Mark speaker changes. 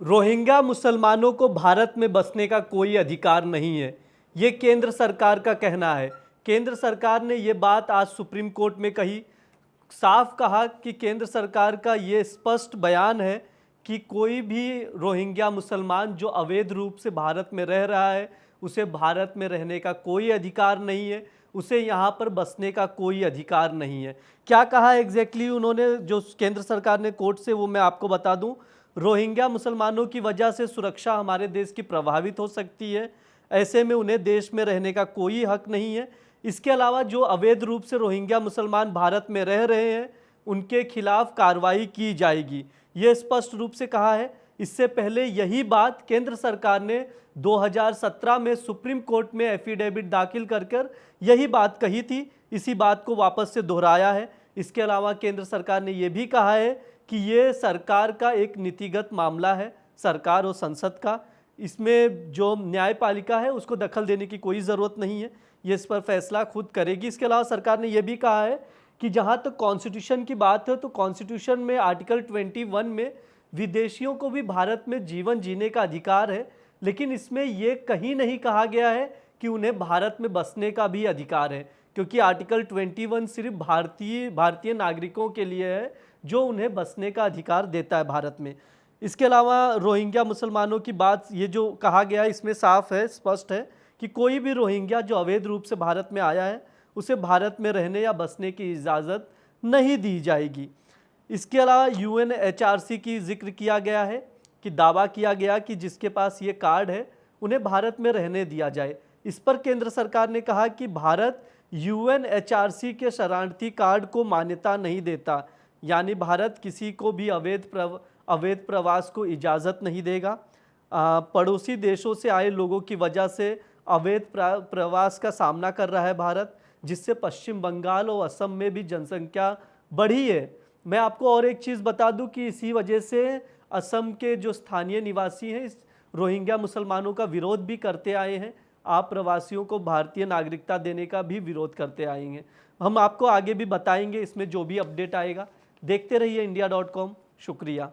Speaker 1: Rohingya मुसलमानों को भारत में बसने का कोई अधिकार नहीं है, ये केंद्र सरकार का कहना है। केंद्र सरकार ने ये बात आज सुप्रीम कोर्ट में कही, साफ कहा कि केंद्र सरकार का ये स्पष्ट बयान है कि कोई भी रोहिंग्या मुसलमान जो अवैध रूप से भारत में रह रहा है, उसे भारत में रहने का कोई अधिकार नहीं है, उसे यहाँ पर बसने का कोई अधिकार नहीं है। क्या कहा एग्जैक्टली उन्होंने, जो केंद्र सरकार ने कोर्ट से, वो मैं आपको बता दूं। रोहिंग्या मुसलमानों की वजह से सुरक्षा हमारे देश की प्रभावित हो सकती है, ऐसे में उन्हें देश में रहने का कोई हक नहीं है। इसके अलावा जो अवैध रूप से रोहिंग्या मुसलमान भारत में रह रहे हैं, उनके खिलाफ कार्रवाई की जाएगी, ये स्पष्ट रूप से कहा है। इससे पहले यही बात केंद्र सरकार ने 2017 में सुप्रीम कोर्ट में एफिडेविट दाखिल कर यही बात कही थी, इसी बात को वापस से दोहराया है। इसके अलावा केंद्र सरकार ने यह भी कहा है कि ये सरकार का एक नीतिगत मामला है, सरकार और संसद का, इसमें जो न्यायपालिका है उसको दखल देने की कोई ज़रूरत नहीं है, ये इस पर फैसला खुद करेगी। इसके अलावा सरकार ने यह भी कहा है कि जहाँ तक कॉन्स्टिट्यूशन की बात है, तो कॉन्स्टिट्यूशन में आर्टिकल 21 में विदेशियों को भी भारत में जीवन जीने का अधिकार है, लेकिन इसमें यह कहीं नहीं कहा गया है कि उन्हें भारत में बसने का भी अधिकार है, क्योंकि आर्टिकल 21 सिर्फ भारतीय नागरिकों के लिए है, जो उन्हें बसने का अधिकार देता है भारत में। इसके अलावा रोहिंग्या मुसलमानों की बात, ये जो कहा गया है इसमें साफ है, स्पष्ट है कि कोई भी रोहिंग्या जो अवैध रूप से भारत में आया है, उसे भारत में रहने या बसने की इजाज़त नहीं दी जाएगी। इसके अलावा UNHRC की जिक्र किया गया है कि दावा किया गया कि जिसके पास ये कार्ड है उन्हें भारत में रहने दिया जाए। इस पर केंद्र सरकार ने कहा कि भारत UNHRC के शरणार्थी कार्ड को मान्यता नहीं देता, यानी भारत किसी को भी अवैध प्रवास को इजाज़त नहीं देगा। पड़ोसी देशों से आए लोगों की वजह से अवैध प्रवास का सामना कर रहा है भारत, जिससे पश्चिम बंगाल और असम में भी जनसंख्या बढ़ी है। मैं आपको और एक चीज़ बता दूं कि इसी वजह से असम के जो स्थानीय निवासी हैं, इस रोहिंग्या मुसलमानों का विरोध भी करते आए हैं, आप प्रवासियों को भारतीय नागरिकता देने का भी विरोध करते आएंगे। हम आपको आगे भी बताएंगे इसमें जो भी अपडेट आएगा। देखते रहिए India.com। शुक्रिया।